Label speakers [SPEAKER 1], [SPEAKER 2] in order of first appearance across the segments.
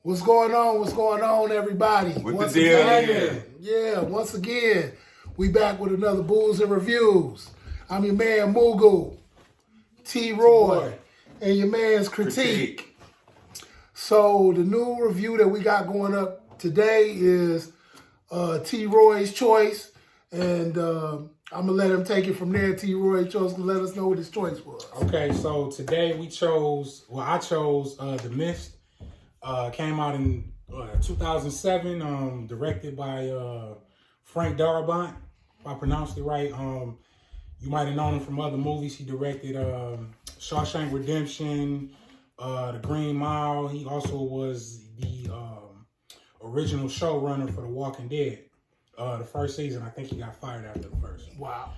[SPEAKER 1] What's going on? What's going on, everybody?
[SPEAKER 2] Once again,
[SPEAKER 1] once again, we back with another Booze and Reviews. I'm your man, Mugu, T-Roy, and your man's Critique. So the new review that we got going up today is T-Roy's Choice, and I'm going to let him take it from there. T-Roy's Choice to let us know what his choice was.
[SPEAKER 3] Okay, so today I chose The Mist. Came out in 2007, directed by Frank Darabont, if I pronounced it right. You might have known him from other movies. He directed Shawshank Redemption, The Green Mile. He also was the original showrunner for The Walking Dead. The first season, I think he got fired after the first.
[SPEAKER 1] Wow.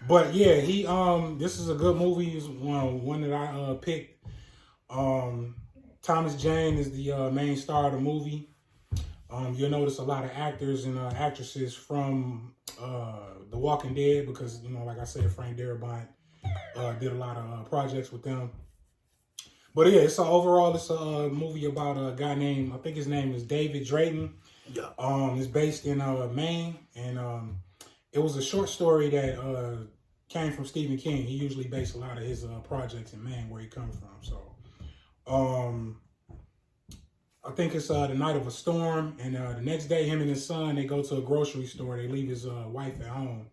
[SPEAKER 3] But yeah, he this is a good movie. It's one that I picked. Thomas Jane is the main star of the movie. You'll notice a lot of actors and actresses from The Walking Dead because, like I said, Frank Darabont did a lot of projects with them. But yeah, it's a movie about a guy named, I think his name is David Drayton.
[SPEAKER 1] Yeah.
[SPEAKER 3] It's based in Maine, and it was a short story that came from Stephen King. He usually based a lot of his projects in Maine, where he comes from. So I think it's the night of a storm, and the next day, him and his son, they go to a grocery store. They leave his wife at home,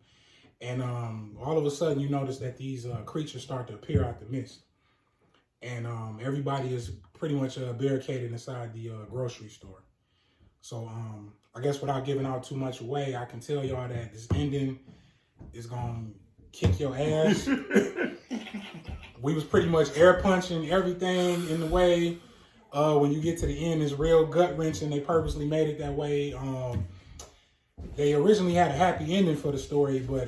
[SPEAKER 3] and all of a sudden, you notice that these creatures start to appear out the mist, and everybody is pretty much barricaded inside the grocery store. So I guess without giving out too much away, I can tell y'all that this ending is gonna kick your ass. We was pretty much air punching everything in the way. When you get to the end, it's real gut wrenching. They purposely made it that way. They originally had a happy ending for the story, but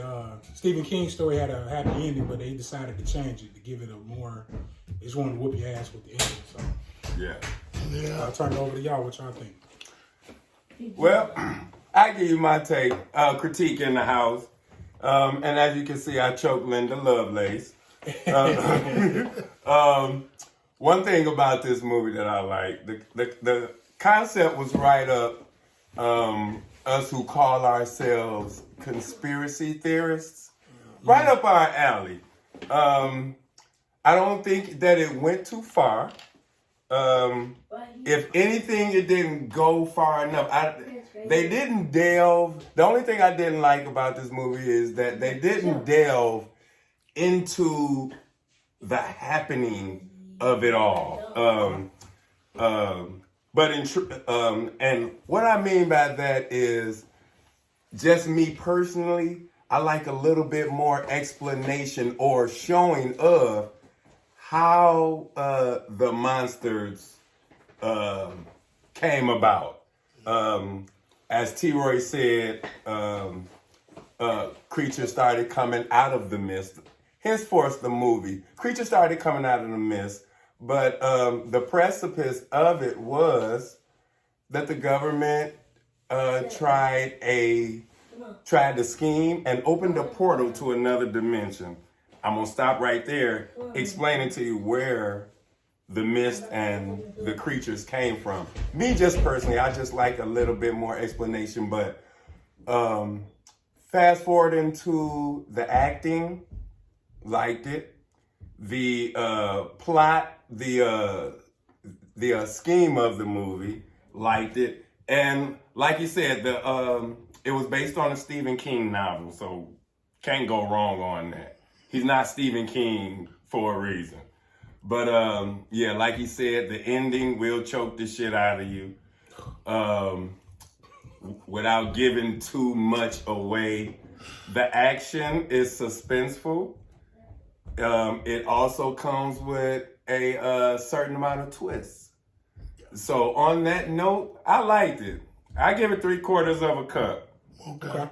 [SPEAKER 3] Stephen King's story had a happy ending, but they decided to change it to give it a more. They just wanted to whoop your ass with the ending. So
[SPEAKER 2] yeah.
[SPEAKER 3] I'll turn it over to y'all. What y'all think?
[SPEAKER 2] Well, I give you my take, critique in the house. And as you can see, I choked Linda Lovelace. One thing about this movie that I like, the concept was right up us who call ourselves conspiracy theorists, right up our alley. I don't think that it went too far. If anything, it didn't go far enough. They didn't delve. The only thing I didn't like about this movie is that they didn't delve into the happening of it all. But and what I mean by that is just me personally, I like a little bit more explanation or showing of how the monsters came about. As T-Roy said, creatures started coming out of the mist. Henceforth, the movie. Creatures started coming out of the mist, but the precipice of it was that the government tried to scheme and opened a portal to another dimension. I'm going to stop right there, explaining to you where the mist and the creatures came from. Me, just personally, I just like a little bit more explanation, but fast forward into the acting, liked it. The plot, the scheme of the movie, liked it. And like you said, it was based on a Stephen King novel, so can't go wrong on that. He's not Stephen King for a reason. But yeah, like he said, the ending will choke the shit out of you. Without giving too much away. The action is suspenseful. It also comes with a certain amount of twists. So on that note, I liked it. I give it 3/4 of a cup.
[SPEAKER 1] Okay.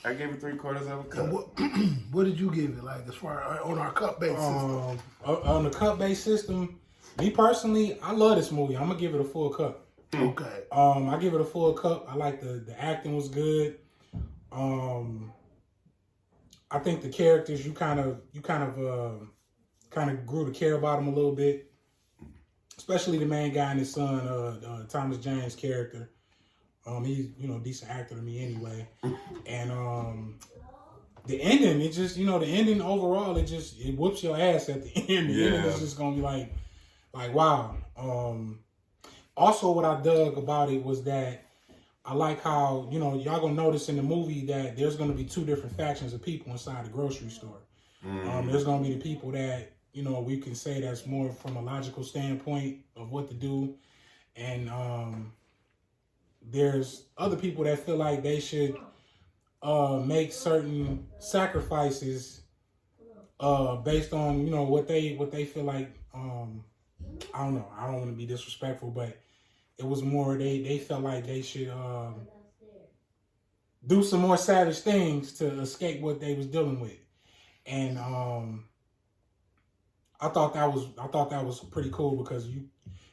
[SPEAKER 2] I gave it 3/4 of a cup.
[SPEAKER 1] What did you give it, like, as far on our cup-based system?
[SPEAKER 3] On the cup-based system, me personally, I love this movie. I'm gonna give it a full cup.
[SPEAKER 1] Okay.
[SPEAKER 3] I give it a full cup. I like the acting was good. I think the characters you kind of grew to care about them a little bit. especially the main guy and his son, Thomas James' character. He's decent actor to me anyway, and the ending, it just the ending overall, it whoops your ass at the end. The ending is just gonna be like wow. Also, what I dug about it was that I like how y'all gonna notice in the movie that there's gonna be two different factions of people inside the grocery store. There's gonna be the people that we can say that's more from a logical standpoint of what to do, and there's other people that feel like they should make certain sacrifices based on what they feel like. I don't know. I don't want to be disrespectful, but it was more they felt like they should do some more savage things to escape what they was dealing with, and I thought that was pretty cool because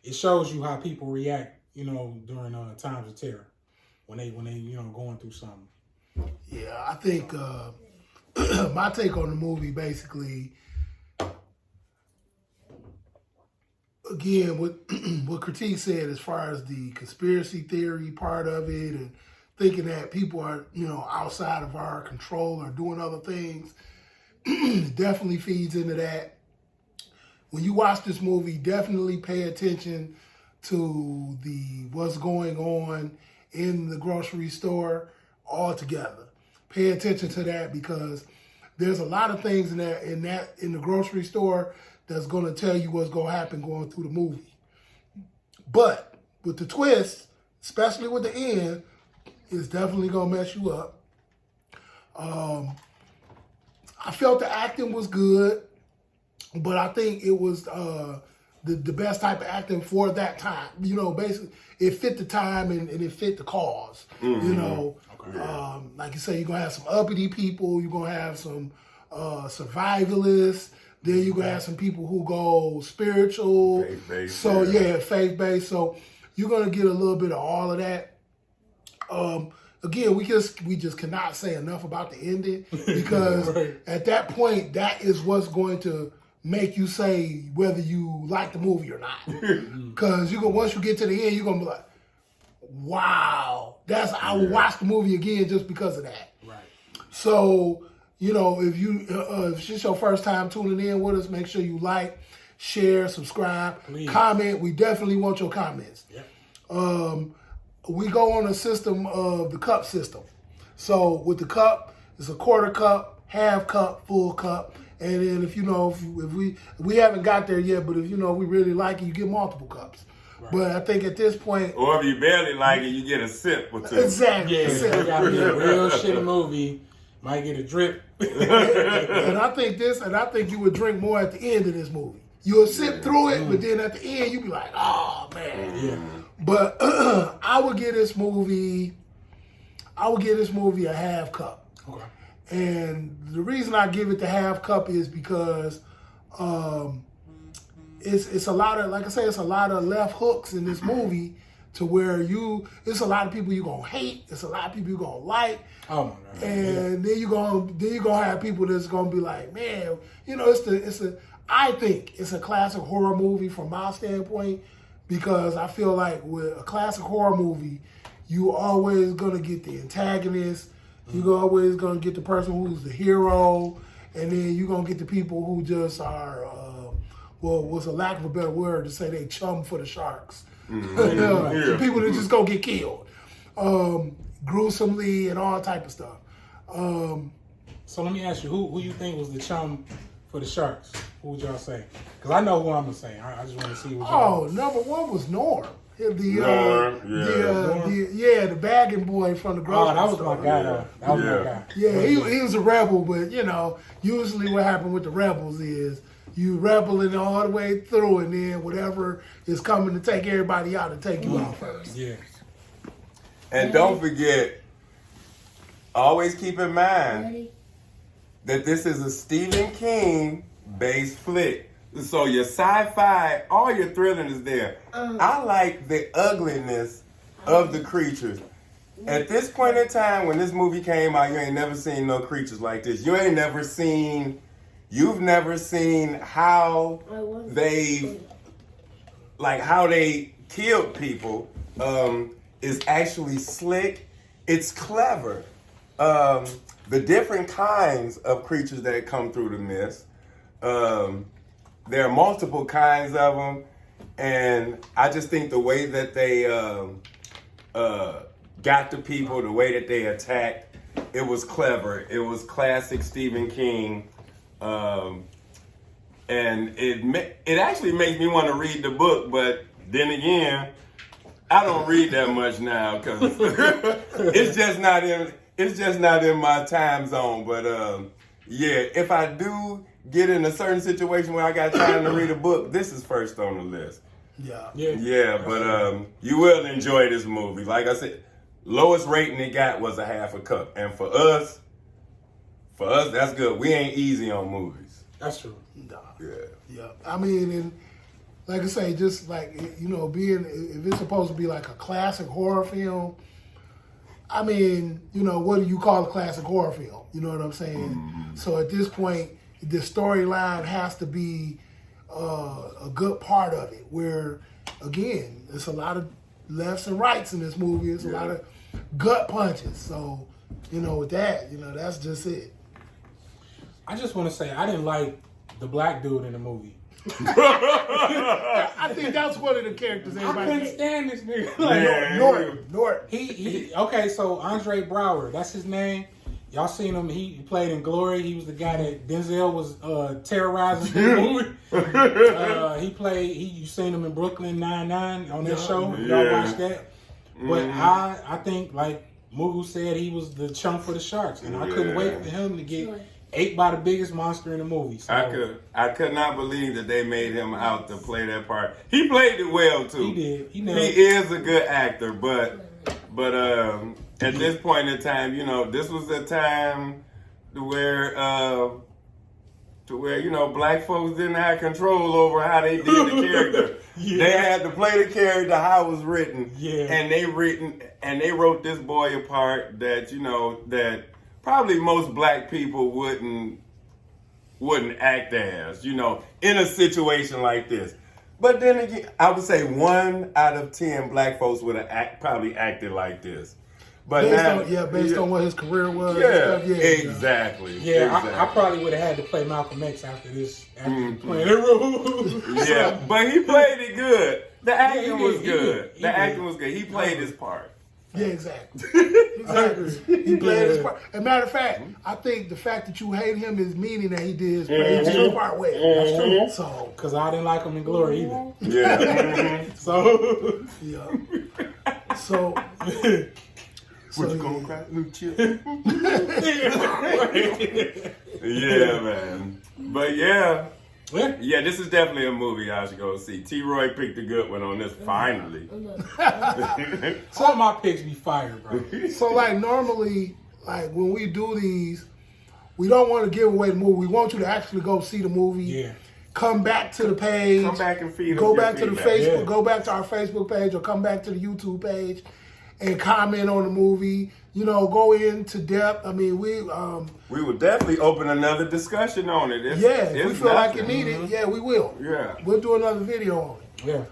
[SPEAKER 3] it shows you how people react during times of terror when they going through something.
[SPEAKER 1] Yeah, I think my take on the movie basically, again, what Critique said as far as the conspiracy theory part of it and thinking that people are, outside of our control or doing other things, definitely feeds into that. When you watch this movie, definitely pay attention to what's going on in the grocery store altogether. Pay attention to that because there's a lot of things in the grocery store that's going to tell you what's going to happen going through the movie. But with the twist, especially with the end, it's definitely going to mess you up. I felt the acting was good, but I think it was the best type of acting for that time. Basically, it fit the time and it fit the cause. Like you say, you're going to have some uppity people, you're going to have some survivalists, then you're going to have some people who go spiritual.
[SPEAKER 2] Faith-based.
[SPEAKER 1] Faith-based. So you're going to get a little bit of all of that. Again, we just cannot say enough about the ending because
[SPEAKER 3] Right.
[SPEAKER 1] At that point, that is what's going to make you say whether you like the movie or not. Because once you get to the end, you're gonna be like, "Wow, I will watch the movie again just because of that."
[SPEAKER 3] Right.
[SPEAKER 1] So if it's your first time tuning in with us, make sure you like, share, subscribe,
[SPEAKER 3] Please.
[SPEAKER 1] comment. We definitely want your comments.
[SPEAKER 3] Yep.
[SPEAKER 1] We go on a system of the cup system. So with the cup, it's a quarter cup, half cup, full cup. And then if we haven't got there yet, but if we really like it, you get multiple cups. Right. But I think at this point,
[SPEAKER 2] Or if you barely like it, you get a sip or two.
[SPEAKER 1] exactly.
[SPEAKER 3] Yeah, it gotta be a real shitty movie. Might get a drip.
[SPEAKER 1] and I think you would drink more at the end of this movie. You'll sip through it, but then at the end you be like, "Oh man."
[SPEAKER 3] Yeah.
[SPEAKER 1] But I would give this movie a half cup.
[SPEAKER 3] Okay.
[SPEAKER 1] And the reason I give it the half cup is because it's a lot of, like I say, it's a lot of left hooks in this movie to where it's a lot of people you're gonna hate, it's a lot of people you're gonna like.
[SPEAKER 3] Oh my God.
[SPEAKER 1] And then you're gonna have people that's gonna be like, man, I think it's a classic horror movie from my standpoint, because I feel like with a classic horror movie, you always gonna get the antagonist, you're always gonna get the person who's the hero, and then you're gonna get the people who just are, what's a lack of a better word to say, they chum for the sharks. The people that just gonna get killed gruesomely and all type of stuff.
[SPEAKER 3] So let me ask you, who you think was the chum for the Sharks? Who would y'all say? Because I know who I'm gonna say. I just want to see what y'all.
[SPEAKER 1] Number one was Norm.
[SPEAKER 2] Norm,
[SPEAKER 1] The bagging boy from the grocery store.
[SPEAKER 3] That was my guy. That was my guy.
[SPEAKER 1] Yeah, he was a rebel, but usually what happened with the rebels is you rebelling all the way through, and then whatever is coming to take everybody out and take you out first.
[SPEAKER 3] Yeah.
[SPEAKER 2] And don't forget, always keep in mind that this is a Stephen King based flick. So your sci-fi, all your thrilling is there. I like the ugliness of the creatures. At this point in time, when this movie came out, you ain't never seen no creatures like this. You've never seen how they've like how they killed people is actually slick. It's clever. The different kinds of creatures that come through the mist. There are multiple kinds of them, and I just think the way that they got the people, the way that they attacked, it was clever. It was classic Stephen King, and it actually makes me want to read the book. But then again, I don't read that much now because it's just not in my time zone. But yeah, if I do get in a certain situation where I got time to read a book, this is first on the list. Yeah, but you will enjoy this movie. Like I said, lowest rating it got was a half a cup, and for us, that's good. We ain't easy on movies.
[SPEAKER 3] That's true.
[SPEAKER 1] Nah.
[SPEAKER 2] Yeah.
[SPEAKER 1] I mean, and like I say, just like, you know, if it's supposed to be like a classic horror film, I mean, you know, what do you call a classic horror film? You know what I'm saying? Mm-hmm. So at this point, the storyline has to be a good part of it, where, again, there's a lot of lefts and rights in this movie. It's a lot of gut punches. So, you know, with that, you know, that's just it.
[SPEAKER 3] I just want to say, I didn't like the black dude in the movie.
[SPEAKER 1] I think that's one of the characters
[SPEAKER 3] I
[SPEAKER 1] everybody
[SPEAKER 3] couldn't
[SPEAKER 1] hates.
[SPEAKER 3] stand this nigga.
[SPEAKER 1] Norton.
[SPEAKER 3] He okay, so Andre Braugher, that's his name. Y'all seen him, he played in Glory. He was the guy that Denzel was terrorizing in the movie. You seen him in Brooklyn Nine-Nine on that show. Y'all watched that. But I think, like Mugu said, he was the chump for the Sharks. And I couldn't wait for him to get ate by the biggest monster in the movie. So.
[SPEAKER 2] I could not believe that they made him out to play that part. He played it well too.
[SPEAKER 3] He did. He
[SPEAKER 2] is a good actor, but at this point in time, you know, this was a time where you know, black folks didn't have control over how they did the character. They had to play the character how it was written. And they wrote this boy a part that, you know, that probably most black people wouldn't act as, you know, in a situation like this. But then again, I would say 1 out of 10 black folks would have probably acted like this. But
[SPEAKER 1] based on what his career was.
[SPEAKER 2] Exactly.
[SPEAKER 3] I probably would have had to play Malcolm X after this, playing the role.
[SPEAKER 2] Yeah, but he played it good. The acting was good. The acting was good. He played his part.
[SPEAKER 1] Yeah, exactly. He played his part. As a matter of fact, I think the fact that you hate him is meaning that he did his part well. That's true. So,
[SPEAKER 3] because I didn't like him in Glory either.
[SPEAKER 2] Yeah.
[SPEAKER 3] So.
[SPEAKER 1] Yeah. So.
[SPEAKER 2] What you gonna cry? Yeah, man. But yeah, this is definitely a movie I should go see. T. Roy picked a good one on this, finally.
[SPEAKER 3] Some of my picks be fire, bro.
[SPEAKER 1] So, like, normally, like, when we do these, we don't want to give away the movie. We want you to actually go see the movie.
[SPEAKER 3] Yeah.
[SPEAKER 1] Come back to the page.
[SPEAKER 2] Come back and feed us.
[SPEAKER 1] Go back to the Facebook.
[SPEAKER 3] Yeah.
[SPEAKER 1] Go back to our Facebook page, or come back to the YouTube page and comment on the movie. You know, go into depth. I mean, we
[SPEAKER 2] will definitely open another discussion on it.
[SPEAKER 1] If we feel like it needed, we will.
[SPEAKER 2] Yeah.
[SPEAKER 1] We'll do another video on it.
[SPEAKER 3] Yeah.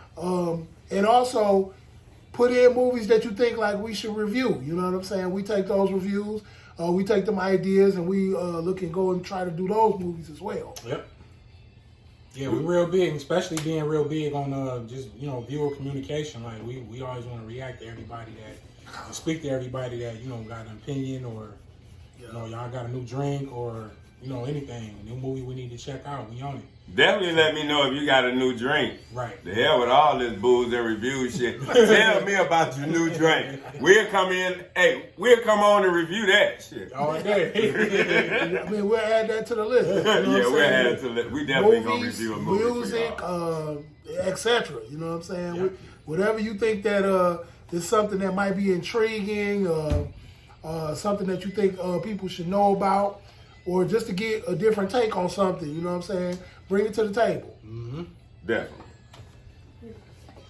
[SPEAKER 1] And also put in movies that you think like we should review. You know what I'm saying? We take those reviews, we take them ideas, and we look and go and try to do those movies as well.
[SPEAKER 3] Yep. Yeah, we're real big, especially being real big on just, you know, viewer communication. Like, we always want to react to everybody speak to everybody that, you know, got an opinion, or, you know, y'all got a new drink, or, you know, anything, new movie we need to check out. We on it.
[SPEAKER 2] Definitely let me know if you got a new drink.
[SPEAKER 3] Right.
[SPEAKER 2] The hell with all this booze and review shit. Tell me about your new drink. We'll come on and review that shit.
[SPEAKER 3] All day.
[SPEAKER 1] I mean, we'll add that to the list. You know
[SPEAKER 2] we'll add it to the list. We definitely going to review a movie.
[SPEAKER 1] Music, etc. You know what I'm saying? Yeah. Whatever you think that is something that might be intriguing, something that you think people should know about, or just to get a different take on something, you know what I'm saying? Bring it to the table.
[SPEAKER 3] Mm-hmm.
[SPEAKER 2] Definitely.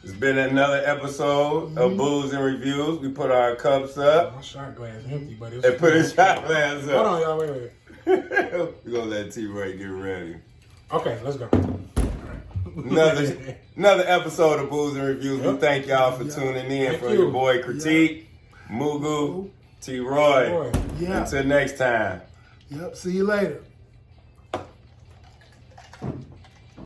[SPEAKER 2] It's been another episode of Booze and Reviews. We put our cups up.
[SPEAKER 3] My shot glass empty, but it's...
[SPEAKER 2] And put his shot glass up.
[SPEAKER 3] Hold on, y'all. Wait.
[SPEAKER 2] We're going to let T-Roy get ready.
[SPEAKER 3] Okay, let's go. All right.
[SPEAKER 2] Another episode of Booze and Reviews. We thank y'all for tuning in.
[SPEAKER 3] Thank
[SPEAKER 2] For
[SPEAKER 3] you.
[SPEAKER 2] your boy Critique, Mugu, T. Roy.
[SPEAKER 3] Boy.
[SPEAKER 1] Yeah.
[SPEAKER 2] Until next time.
[SPEAKER 1] Yep. See you later.